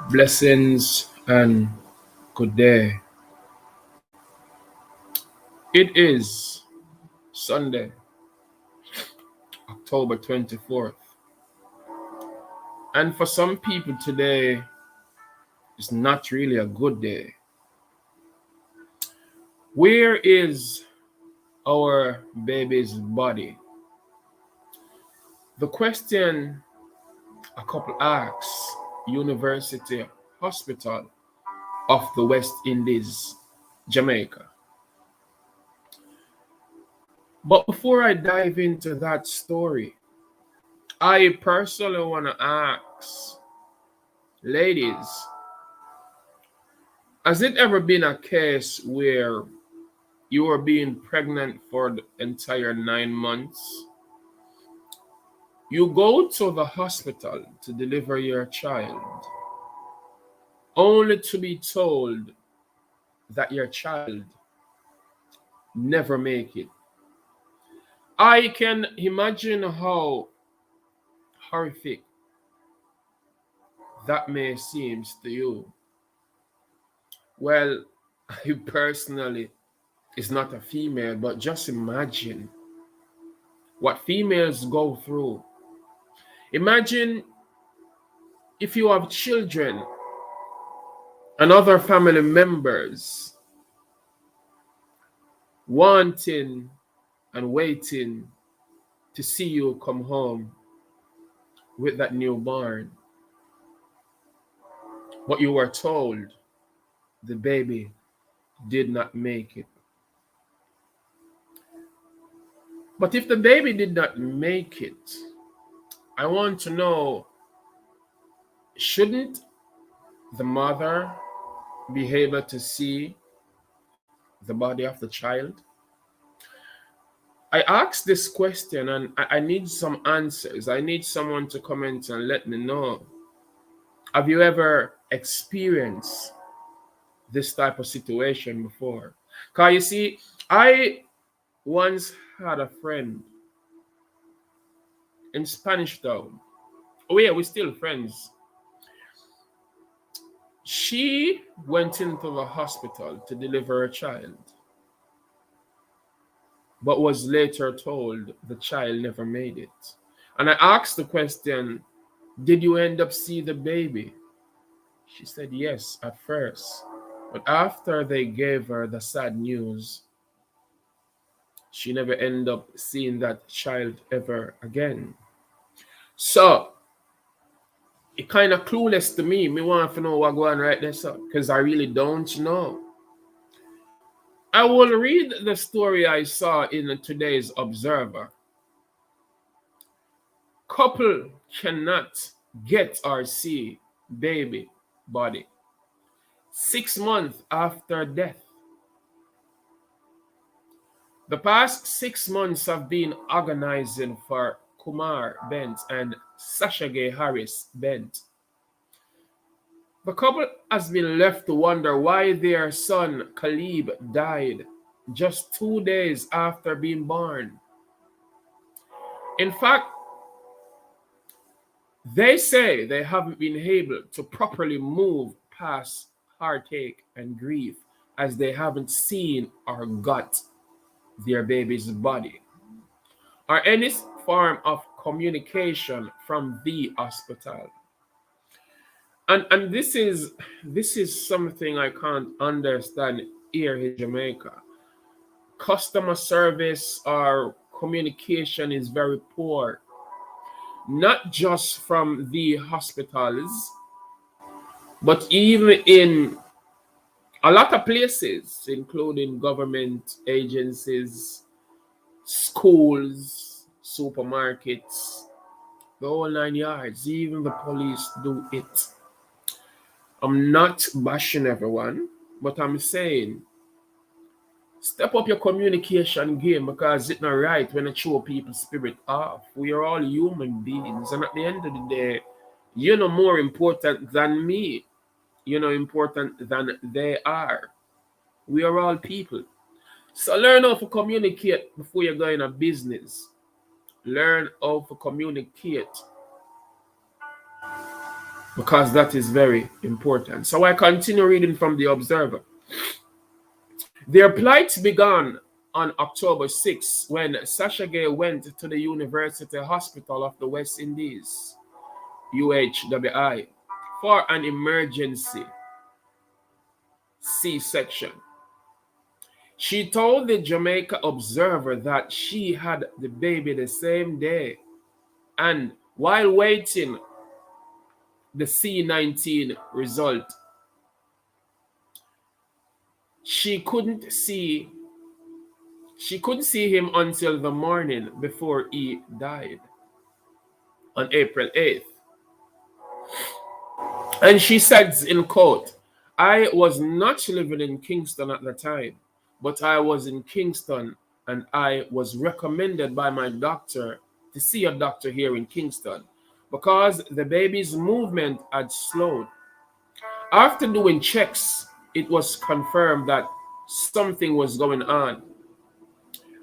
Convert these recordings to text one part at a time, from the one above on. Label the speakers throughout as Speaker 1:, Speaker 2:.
Speaker 1: Blessings and good day. It is Sunday, October 24th. And for some people today is not really a good day. Where is our baby's body? The question a couple asks University Hospital of the West Indies, Jamaica. But before I dive into that story, I personally want to ask, ladies, has it ever been a case where you were being pregnant for the entire 9 months? You go to the hospital to deliver your child, only to be told that your child never make it. I can imagine how horrific that may seem to you. Well, I personally is not a female, but just imagine what females go through. Imagine if you have children and other family members wanting and waiting to see you come home with that newborn, but you were told the baby did not make it. But if the baby did not make it, I want to know, shouldn't the mother be able to see the body of the child? I asked this question and I need some answers. I need someone to comment and let me know. Have you ever experienced this type of situation before? Because you see, I once had a friend in Spanish Town. Oh yeah, we're still friends. She went into the hospital to deliver a child, but was later told the child never made it. And I asked the question, did you end up see the baby? She said yes at first. But after they gave her the sad news, she never ended up seeing that child ever again. So it kind of clueless to me. Me want to know what going right there, so because I really don't know. I will read the story I saw in today's Observer. Couple cannot get or see baby body 6 months after death. The past 6 months have been agonizing for Kumar Bent and Sashagay Harris Bent. The couple has been left to wonder why their son Kaleb died just 2 days after being born. In fact, they say they haven't been able to properly move past heartache and grief as they haven't seen or got their baby's body or any form of communication from the hospital. And this is something I can't understand here in Jamaica. Customer service or communication is very poor, not just from the hospitals, but even in a lot of places, including government agencies, schools, supermarkets, the whole 9 yards. Even the police do it. I'm not bashing everyone, but I'm saying step up your communication game because it's not right when you throw people's spirit off. We are all human beings, and at the end of the day, you're no more important than me. You're no important than they are. We are all people. So learn how to communicate before you go in a business. Learn how to communicate because that is very important. So I continue reading from the Observer. Their plight began on October 6 when Sashagay went to the University Hospital of the West Indies, UHWI, for an emergency C-section. She told the Jamaica Observer that she had the baby the same day, and while waiting the C19 result, she couldn't see him until the morning before he died on April 8th. And she says in quote, I was not living in Kingston at the time, but I was in Kingston and I was recommended by my doctor to see a doctor here in Kingston because the baby's movement had slowed. After doing checks, it was confirmed that something was going on.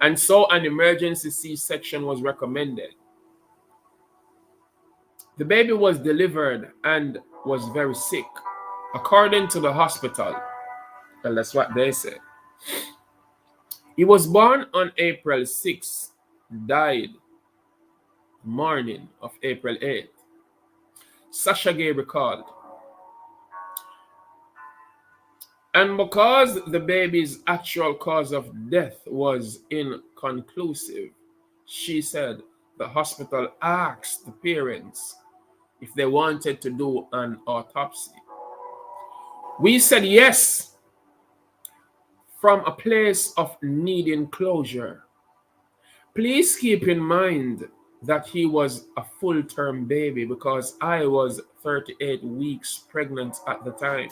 Speaker 1: And so an emergency C-section was recommended. The baby was delivered and was very sick. According to the hospital, well, that's what they said. He was born on April 6th, died morning of April 8th. Sashagay recalled. And because the baby's actual cause of death was inconclusive, she said the hospital asked the parents if they wanted to do an autopsy. We said yes, from a place of needing closure. Please keep in mind that he was a full-term baby because I was 38 weeks pregnant at the time.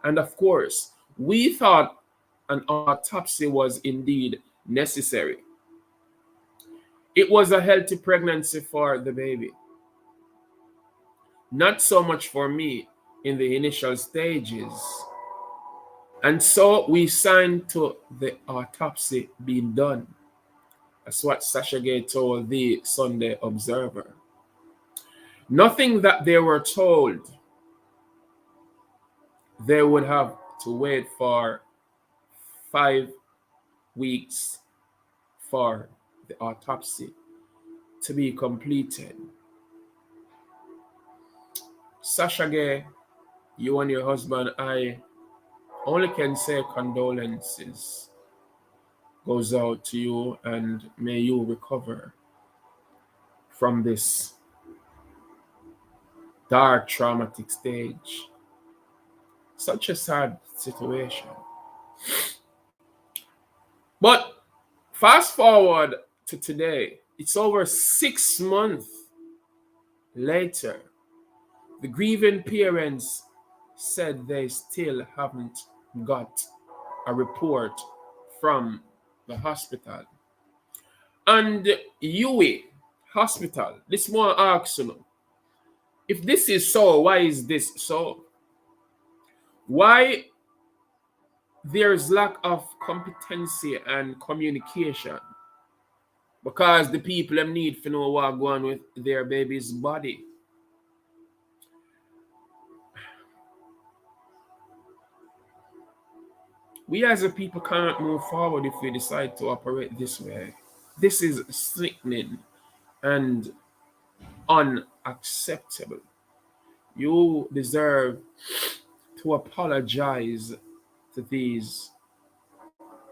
Speaker 1: And of course, we thought an autopsy was indeed necessary. It was a healthy pregnancy for the baby. Not so much for me in the initial stages. And so we signed to the autopsy being done. That's what Sashagay told the Sunday Observer. Nothing that they were told they would have to wait for 5 weeks for the autopsy to be completed. Sashagay, you and your husband, I only can say condolences goes out to you, and may you recover from this dark, traumatic stage. Such a sad situation. But fast forward to today, it's over 6 months later. The grieving parents said they still haven't got a report from the hospital. And UHWI hospital, this one asks, if this is so, why is this so? Why there's lack of competency and communication? Because the people them need to know what's going on with their baby's body. We as a people can't move forward if we decide to operate this way. This is sickening and unacceptable. You deserve to apologize to these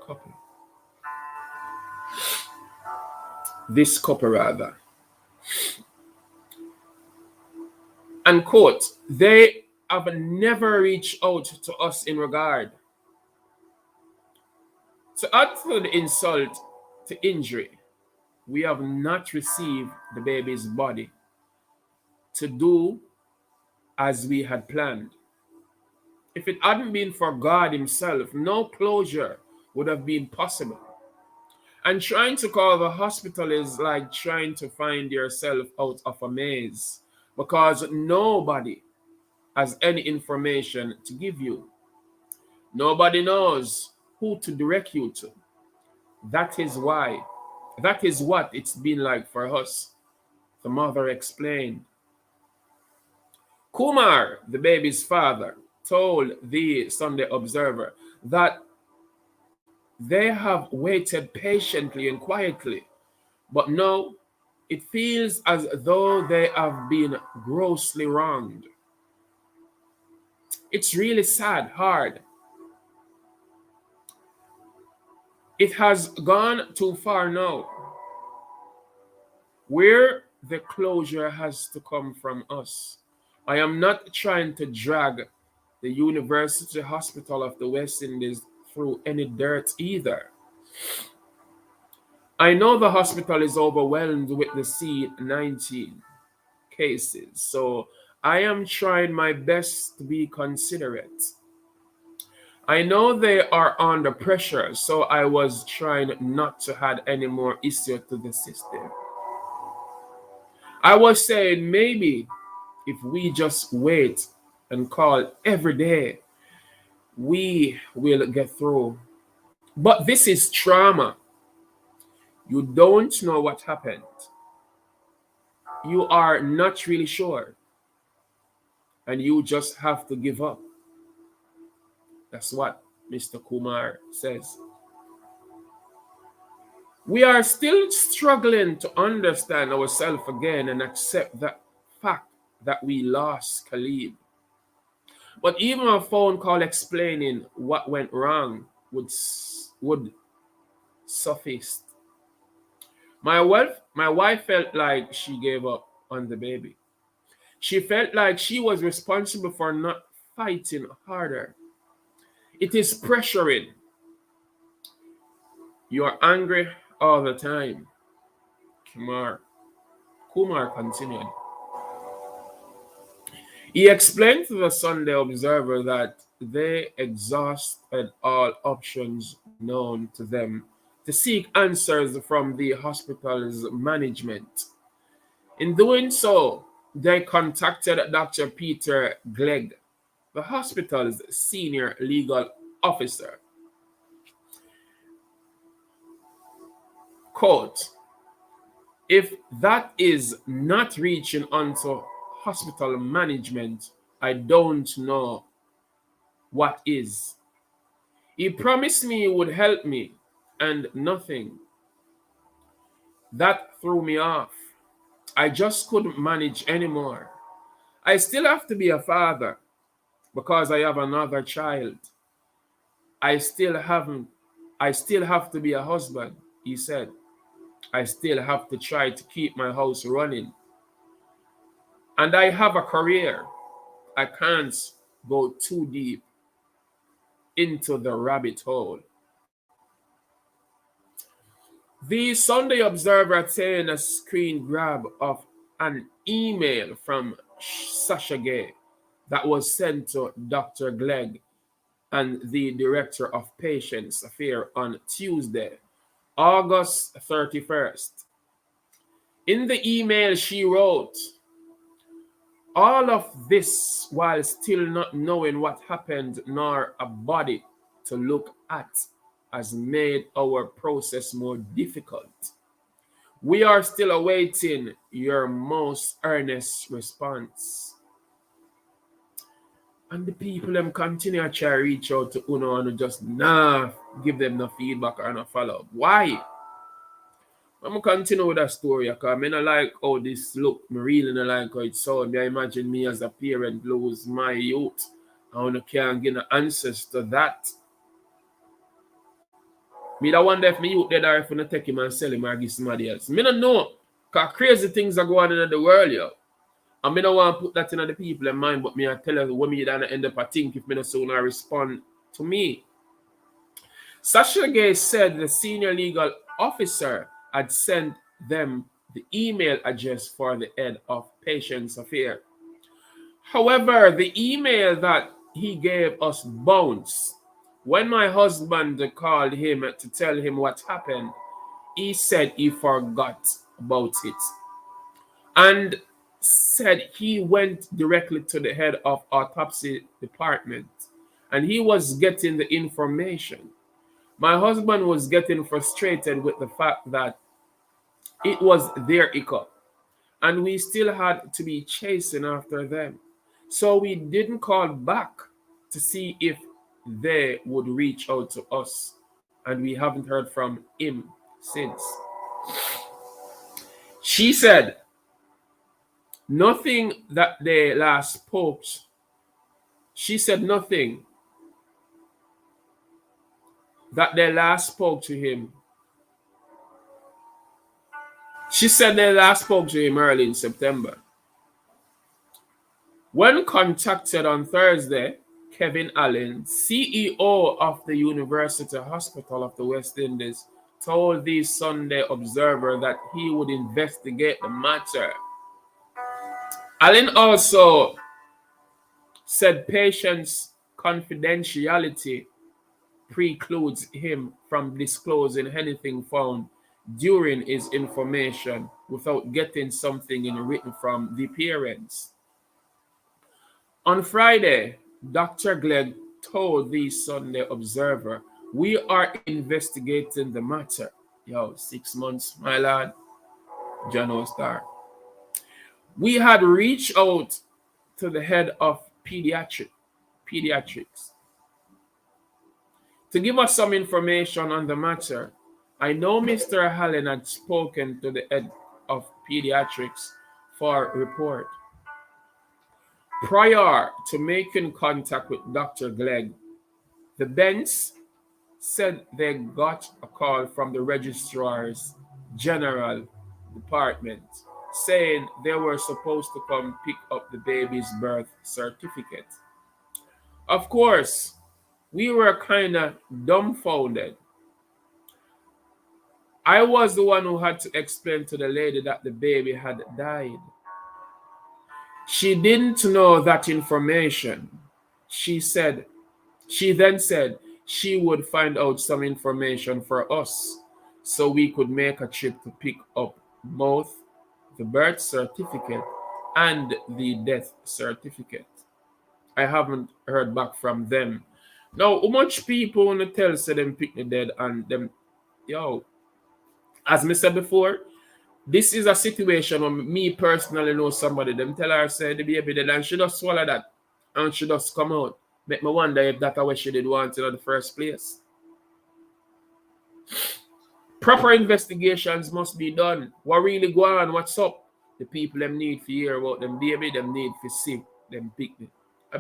Speaker 1: couple. This couple rather. And quote, they have never reached out to us in regard. To add to the insult to injury, we have not received the baby's body to do as we had planned. If it hadn't been for God himself, no closure would have been possible. And trying to call the hospital is like trying to find yourself out of a maze because nobody has any information to give you. Nobody knows who to direct you to. That is what it's been like for us, the mother explained. Kumar, the baby's father, told the Sunday Observer that they have waited patiently and quietly, but now it feels as though they have been grossly wronged. It's really sad, hard. It has gone too far now. Where the closure has to come from us. I am not trying to drag the University Hospital of the West Indies through any dirt either. I know the hospital is overwhelmed with the C-19 cases, so I am trying my best to be considerate. I know they are under pressure, so I was trying not to add any more issue to the system. I was saying maybe if we just wait and call every day, we will get through. But this is trauma. You don't know what happened. You are not really sure. And you just have to give up. That's what Mr. Kumar says. We are still struggling to understand ourselves again and accept that fact that we lost Kaleb. But even a phone call explaining what went wrong would suffice. My wife felt like she gave up on the baby. She felt like she was responsible for not fighting harder. It is pressuring. You are angry all the time. Kumar. Kumar continued. He explained to the Sunday Observer that they exhausted all options known to them to seek answers from the hospital's management. In doing so, they contacted Dr. Peter Glegg, the hospital's senior legal officer. Quote, if that is not reaching onto hospital management, I don't know what is. He promised me he would help me, and nothing. That threw me off. I just couldn't manage anymore. I still have to be a father because I have another child. I still haven't I still have to be a husband, he said. I still have to try to keep my house running. And I have a career. I can't go too deep into the rabbit hole. The Sunday Observer obtained a screen grab of an email from Sashagay that was sent to Dr. Glegg and the Director of Patients Affairs on Tuesday, August 31st. In the email, she wrote, all of this while still not knowing what happened nor a body to look at has made our process more difficult. We are still awaiting your most earnest response. And the people them continue to try to reach out to Uno and just give them no feedback or no follow up. Why? I'm going to continue with that story because I don't like how this look. I really don't like how it sounds. I imagine me as a parent lose my youth. I can't get no answers to that. Me da wonder if my youth dead or if I take him and sell him or give somebody else. Me don't know. Because crazy things are going on in the world, yo. And I don't want to put that in the people in mind, but me I tell you when me don't end up I think if me not soon respond to me. Sashagay said the senior legal officer had sent them the email address for the head of Patients Affairs. However, the email that he gave us bounced. When my husband called him to tell him what happened, he said he forgot about it and said he went directly to the head of autopsy department and he was getting the information. My husband was getting frustrated with the fact that it was their hiccup and we still had to be chasing after them. So we didn't call back to see if they would reach out to us, and we haven't heard from him since. She said nothing that they last spoke. She said nothing that they last spoke to him. She said they last spoke to him early in September. When contacted on Thursday, Kevin Allen, CEO of the University Hospital of the West Indies, told the Sunday Observer that he would investigate the matter. Allen also said patient's confidentiality precludes him from disclosing anything found during his information without getting something in written from the parents. On Friday, Dr. Glegg told the Sunday Observer, "We are investigating the matter." Yo, 6 months, my lad. John O'Star. "We had reached out to the head of pediatrics to give us some information on the matter. I know Mr. Allen had spoken to the head of pediatrics for a report. Prior to making contact with Dr. Glegg, the Bents said they got a call from the Registrar's General Department saying they were supposed to come pick up the baby's birth certificate. Of course, we were kind of dumbfounded. I was the one who had to explain to the lady that the baby had died. She didn't know that information. She then said she would find out some information for us so we could make a trip to pick up both the birth certificate and the death certificate. I haven't heard back from them. Now, how much people want to tell say them pick the dead and them, yo, as me said before, this is a situation where me personally know somebody, them tell her say the baby dead and she just swallow that and she just come out. Make me wonder if that's what she did want in the first place. Proper investigations must be done. What really go on, what's up? The people them need to hear about them baby, them need to see them pick it.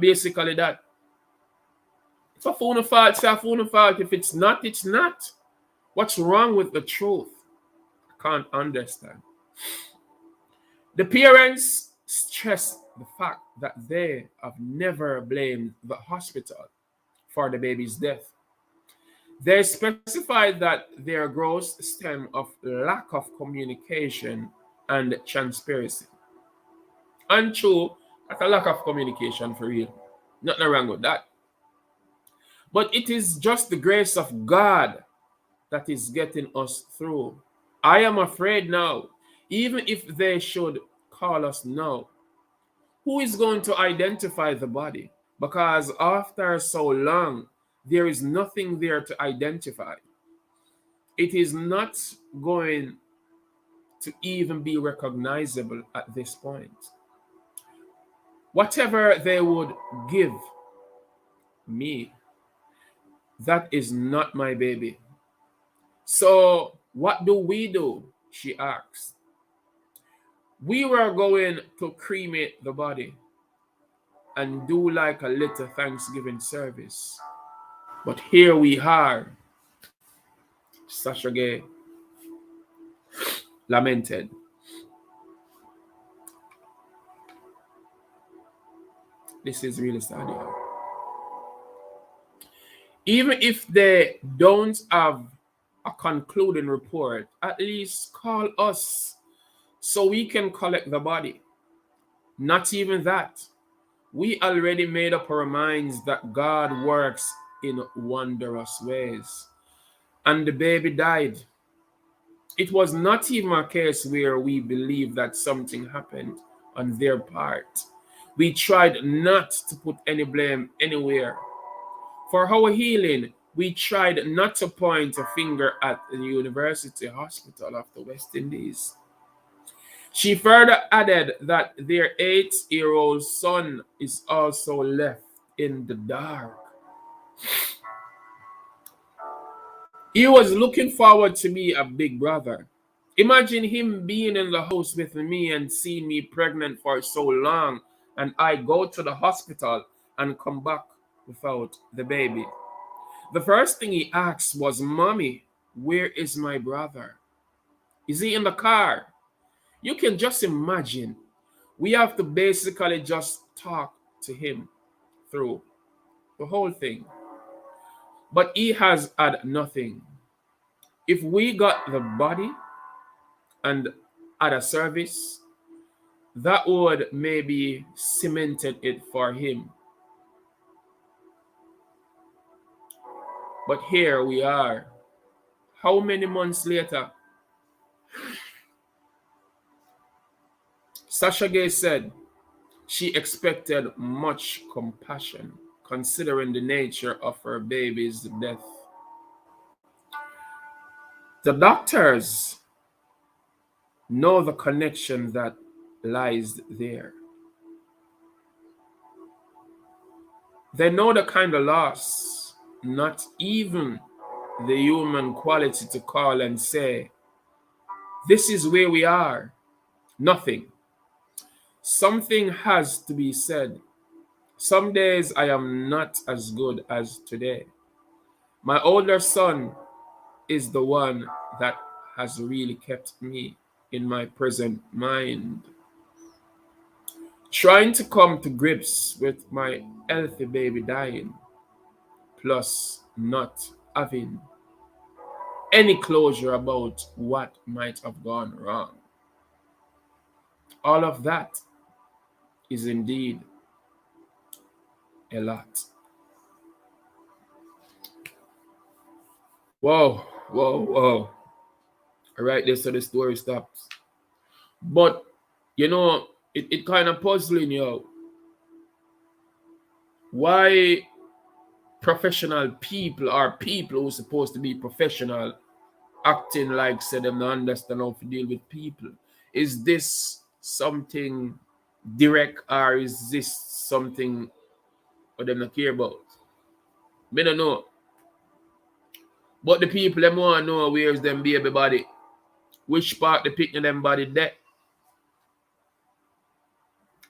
Speaker 1: Basically that. If a phone fault, say a phone fault. If it's not, it's not. What's wrong with the truth? I can't understand. The parents stress the fact that they have never blamed the hospital for the baby's death. They specified that their gross stem of lack of communication and transparency. And true, that's a lack of communication for real. Nothing wrong with that. But it is just the grace of God that is getting us through. I am afraid now, even if they should call us now, who is going to identify the body? Because after so long, there is nothing there to identify. It is not going to even be recognizable at this point. Whatever they would give me, that is not my baby. So what do we do? She asked. We were going to cremate the body and do like a little Thanksgiving service. But here we are. Sashagay lamented. This is really sad. Even if they don't have a concluding report, at least call us so we can collect the body. Not even that. We already made up our minds that God works in wondrous ways. And the baby died. It was not even a case where we believed that something happened on their part. We tried not to put any blame anywhere. For our healing, we tried not to point a finger at the University Hospital of the West Indies. She further added that their 8-year-old son is also left in the dark. He was looking forward to me a big brother. Imagine him being in the house with me and seeing me pregnant for so long, and I go to the hospital and come back without the baby. The first thing he asked was, "Mommy, where is my brother? Is he in the car?" You can just imagine. We have to basically just talk to him through the whole thing. But he has had nothing. If we got the body and at a service, that would maybe cemented it for him. But here we are. How many months later? Sashagay said she expected much compassion considering the nature of her baby's death. The doctors know the connection that lies there. They know the kind of loss, not even the human quality to call and say, "This is where we are." Nothing. Something has to be said. Some days I am not as good as today. My older son is the one that has really kept me in my present mind. Trying to come to grips with my healthy baby dying, plus not having any closure about what might have gone wrong. All of that is indeed a lot. Whoa, whoa, whoa. All right, there, so the story stops. But, it kind of puzzling you. Why professional people or people who are supposed to be professional acting like say them not understand how to deal with people? Is this something direct or is this something what them not care about? Me don't know. But the people them want to know where's them baby body. Which part the picking them body there?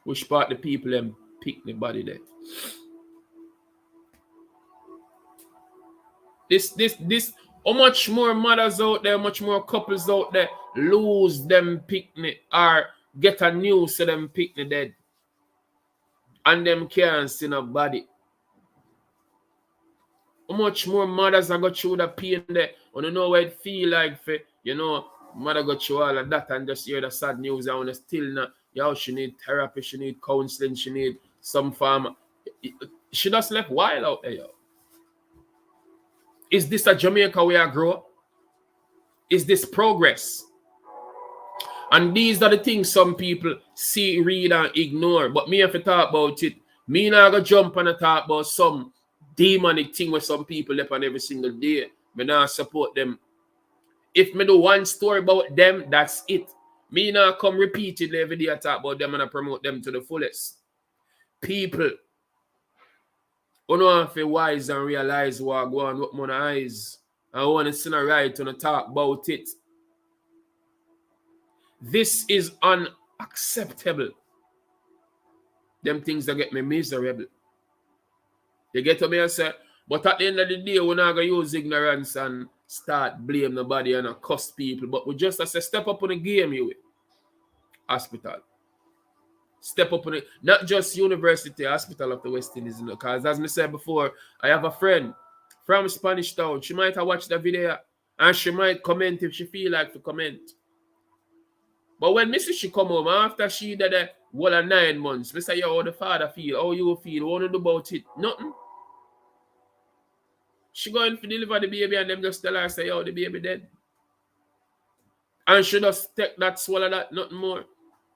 Speaker 1: Which part the people them pick the body there? This how much more mothers out there, much more couples out there lose them picnic or get a news to them picnic dead. And them can't see no body. How much more mothers are going through the pain there? I don't know what it feel like for, mother go through all of that and just hear the sad news and still not, she need therapy, she need counseling, she need some form. She just left wild out there, yo. Is this a Jamaica where I grow up? Is this progress? And these are the things some people see, read, and ignore. But me have to talk about it. Me not go jump and talk about some demonic thing where some people live on every single day. Me not support them. If me do one story about them, that's it. Me not come repeatedly every day and talk about them and I promote them to the fullest. People who know have to wise and realize what go on with my eyes. I want to see a right to talk about it. This is unacceptable. Them things that get me miserable. You get to me and say, but at the end of the day, we're not going to use ignorance and start blame nobody and cuss people. But we just have to step up on the game, you will. Hospital. Step up on it. Not just University Hospital of the West Indies. Because as I said before, I have a friend from Spanish Town. She might have watched the video and she might comment if she feel like to comment. But when Mrs. she come home after she did a 9 months, I say, yo, how the father feel? How you feel? What you do about it? Nothing. She going to deliver the baby and them just tell her, say, yo, the baby dead. And she just take that, swallow that, nothing more.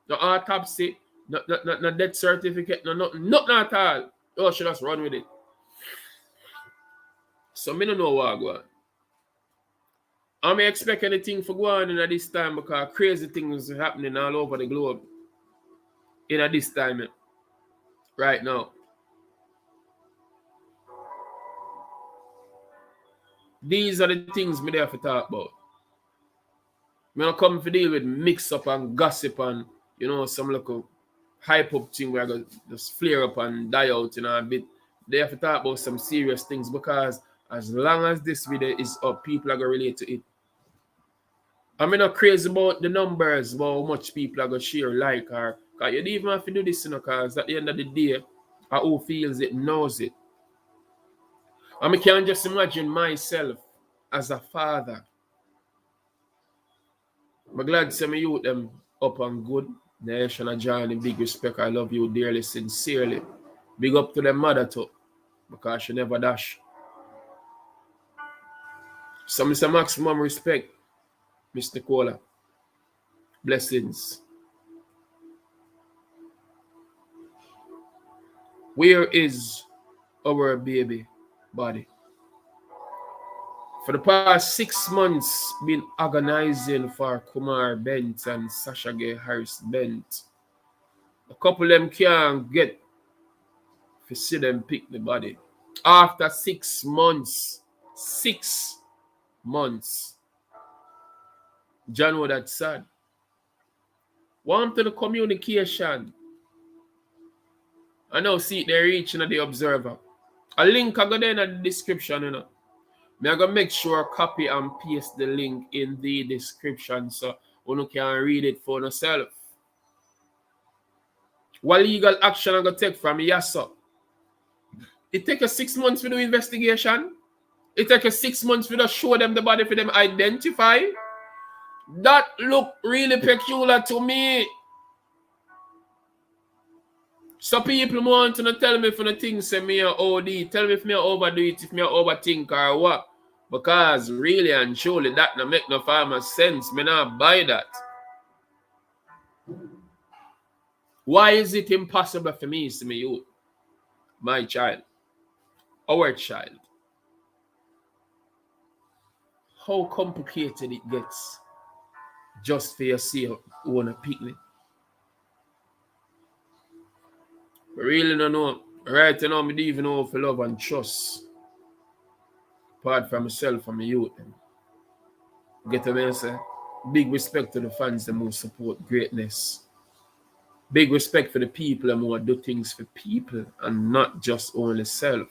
Speaker 1: No autopsy, no death certificate, nothing at all. Oh, she just run with it. So me don't know what I go on. I may expect anything for going in at this time because crazy things are happening all over the globe in at this time right now. These are the things me there to talk about. Me not come to deal with mix up and gossip and some little hype up thing where I go just flare up and die out a bit. They have to talk about some serious things because as long as this video is up, people are gonna relate to it. I'm not crazy about the numbers, about how much people are going to share, like, or because you don't even have to do this, because at the end of the day, who feels it knows it. And I can just imagine myself as a father. I'm glad to see my youth them up and good. Nation of Johnny, big respect. I love you dearly, sincerely. Big up to the mother too, because she never dash. So Mr. Maximum respect, Mr. Cola. Blessings. Where is our baby body? For the past 6 months, been agonizing for Kumar Bent and Sashagay Harris Bent. A couple of them can't get to see them pick the body. After 6 months, 6 months. John was that sad. Want to the communication. I now see they're reaching at the Observer. A link I got there in the description, I'm going to make sure copy and paste the link in the description so you can read it for yourself. What legal action I'm going to take from Yasa? It takes us 6 months for the investigation. It takes us 6 months for to show them the body for them identify. That look really peculiar to me. So people want to tell me for the things say me OD. Tell me if me overdo it, if me overthink or what. Because really and truly that no make no farmer sense. Me not buy that. Why is it impossible for me to me youth? My child. Our child. How complicated it gets just for you see who wanna pick me. I really don't know. Right now, I don't even know if I love and trust. Apart from myself and my youth. Get what I say? Big respect to the fans that who support greatness. Big respect for the people that who do things for people and not just only self.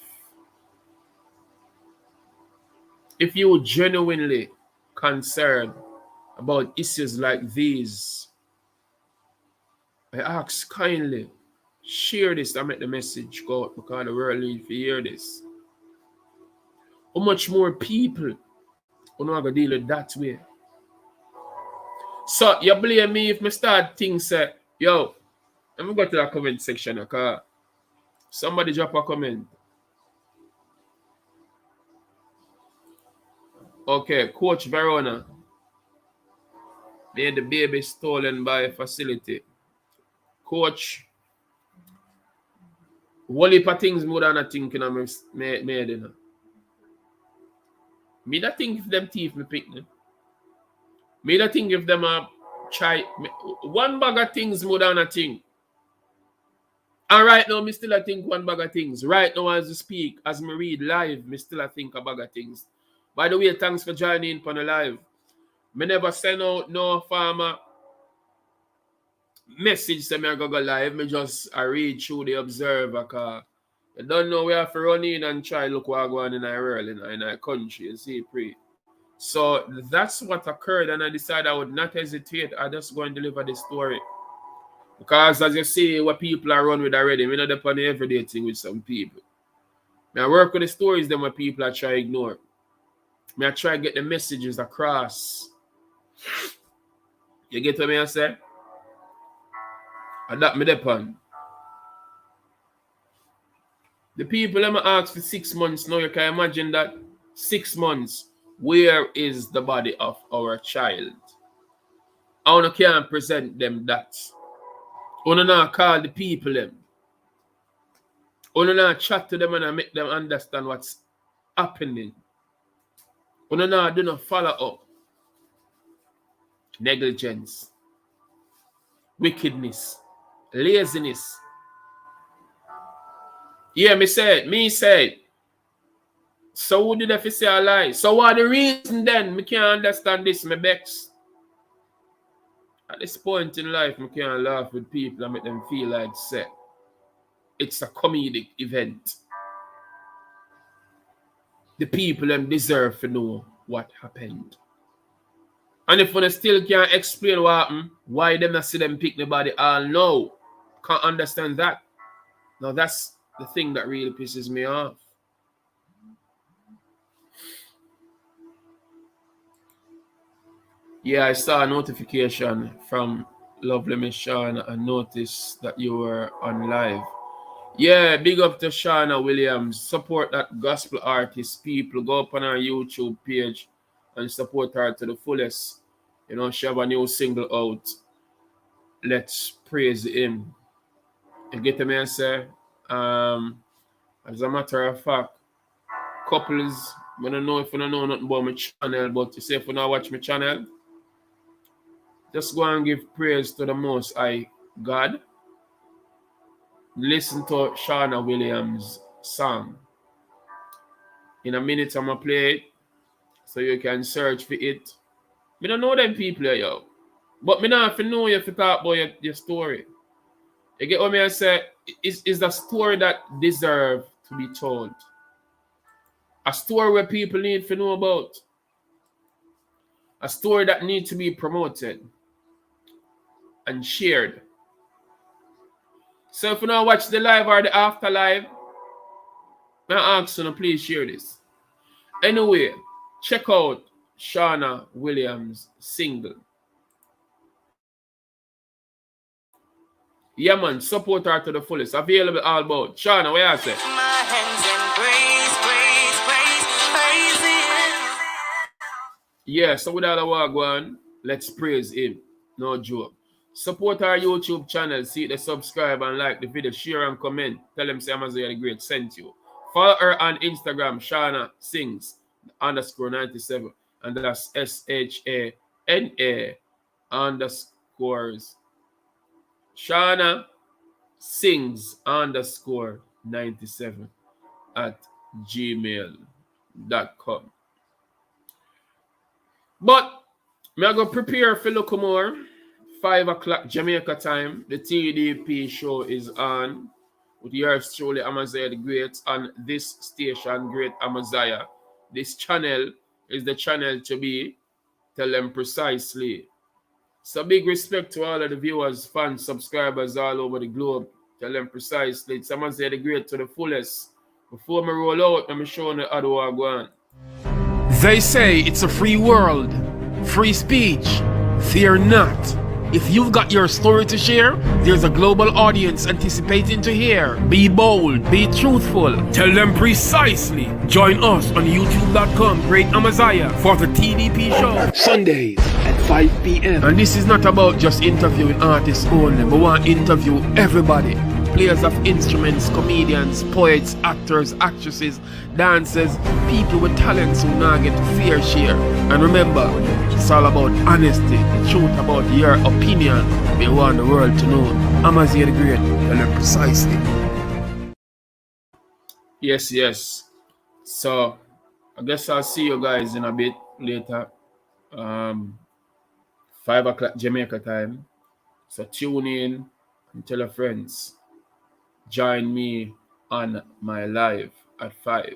Speaker 1: If you're genuinely concerned about issues like these, I ask kindly, share this and make the message go out because the world needs to hear this. How much more people are not going to deal with that way? So, you blame me if I start things say, yo, let me go to the comment section because somebody drop a comment. Okay, Coach Verona. Made the baby stolen by a facility. Coach, one heap of things more than I think I'm made. Me that think if them thief me pick them. Me that think if them are try one bag of things more than a thing. And right now, me still I think one bag of things. Right now, as I speak, as me read live, me still I think a bag of things. By the way, thanks for joining on the live. Me never send out no farmer message say me go live. Me just I read through the Observer because I don't know where to run in and try look what going on in our world, in our country and see pray. So that's what occurred, and I decided I would not hesitate. I just go and deliver the story. Because as you see, what people are run with already, we not depend on everyday thing with some people. I work with the stories them what people are try to ignore. I try to get the messages across. You get what I say? And that me depend. The people let me ask for 6 months now, you can imagine that 6 months. Where is the body of our child? I can't present them that. I not call the people them. I not chat to them and make them understand what's happening. I not do no follow up. negligence, wickedness, laziness. Yeah, me said. So who did I say a lie? So what the reason then? Me can't understand this, me vex. At this point in life, me can't laugh with people and make them feel like say it's a comedic event. The people them deserve to know what happened. And if one still can't explain what happened, why them not see them pick nobody all no. Can't understand that. Now that's the thing that really pisses me off. Yeah, I saw a notification from Lovely Miss Shauna and noticed that you were on live. Yeah, big up to Shauna Williams. Support that gospel artist. People go up on our YouTube page and support her to the fullest. You know, she have a new single out. Let's praise him. You get me and say, as a matter of fact, couples, I don't know if you don't know nothing about my channel, but you say if you not watch my channel, just go and give praise to the Most High God. Listen to Shauna Williams' song. In a minute, I'm going to play it so you can search for it. I don't know them people here, yo. But I don't have to know you if you talk about your story. You get what I say? It's a story that deserves to be told. A story where people need to know about. A story that needs to be promoted and shared. So if you don't watch the live or the after live, I ask you to please share this. Anyway, check out Shauna Williams' single. Yeah, man, support her to the fullest. Available all about. Shauna, what you say? My hands in praise him. Yeah, so without a walk on, let's praise him. No joke. Support our YouTube channel. See the subscribe and like the video. Share and comment. Tell them say Amaziah the Great sent you. Follow her on Instagram, Shauna Sings _97. And that's SHANA underscores. Shauna Sings _97 at gmail.com. But me I go prepare for look more. 5 o'clock Jamaica time. The TDP show is on with yours truly, Amaziah the Great, on this station, Great Amaziah. This channel is the channel to be. Tell them precisely. So big respect to all of the viewers, fans, subscribers all over the globe. Tell them precisely. It's Amaziah the Great to the fullest. Before me roll out, let me show you the other one go on. They say it's a free world, free speech. Fear not. If you've got your story to share, there's a global audience anticipating to hear. Be bold, be truthful. Tell them precisely. Join us on youtube.com, Great Amaziah, for the TDP show. Sundays at 5 p.m. And this is not about just interviewing artists only, but we want to interview everybody. Players of instruments, comedians, poets, actors, actresses, dancers, people with talents who now get fair share. And remember, it's all about honesty, the truth about your opinion. We want the world to know. Amaziah the Great, tell them precisely. Yes. So, I guess I'll see you guys in a bit later. 5 o'clock Jamaica time. So tune in and tell your friends. Join me on my live at 5.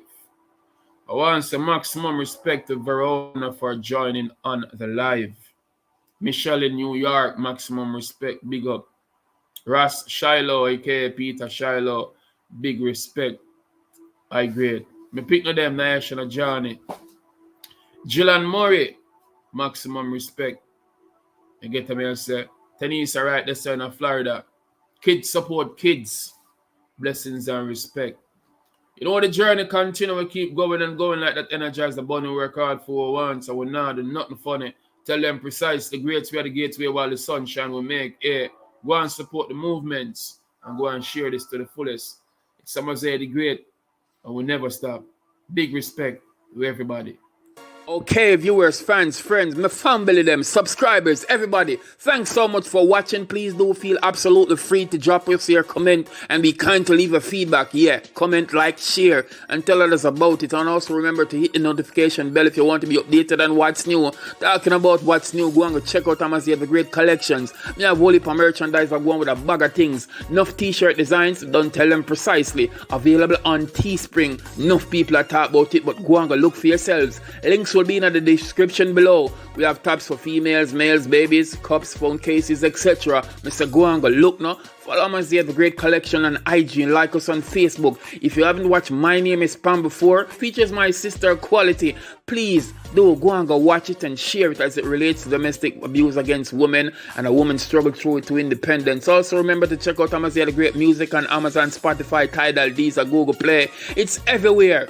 Speaker 1: I want some maximum respect to Verona for joining on the live. Michelle in New York, maximum respect, big up. Ross Shiloh, aka Peter Shiloh, big respect. I great. Me pick no them National Johnny. Gillan Murray, maximum respect. You get to me and say, Tenisa right there in Florida. Kids support kids. Blessings and respect. You know the journey continue, we keep going and going like that. Energize the bunny work hard for one, so we not do nothing funny. Tell them precisely the great way the gateway while the sunshine will make air. Go and support the movements and go and share this to the fullest. It's Amaziah the Great and we never stop. Big respect to everybody. Okay, viewers, fans, friends, my family, them, subscribers, everybody, thanks so much for watching. Please do feel absolutely free to drop us your comment and be kind to leave a feedback. Yeah, comment, like, share, and tell others about it. And also remember to hit the notification bell if you want to be updated on what's new. Talking about what's new, go and go check out Amazon. Have great collections. Me have whole heap of merchandise. I'm going with a bag of things. Enough t-shirt designs, don't tell them precisely. Available on Teespring. Enough people are talk about it, but go and go look for yourselves. Links will be in the description below. We have tabs for females, males, babies, cups, phone cases, etc. Mr. Go and go look now. Follow us, have a great collection on IG and like us on Facebook. If you haven't watched My Name is Pam before, features my sister Quality. Please do go and go watch it and share it as it relates to domestic abuse against women and a woman's struggle through it to independence. Also remember to check out Amazon great music on Amazon, Spotify, Tidal, Deezer, Google Play. It's everywhere.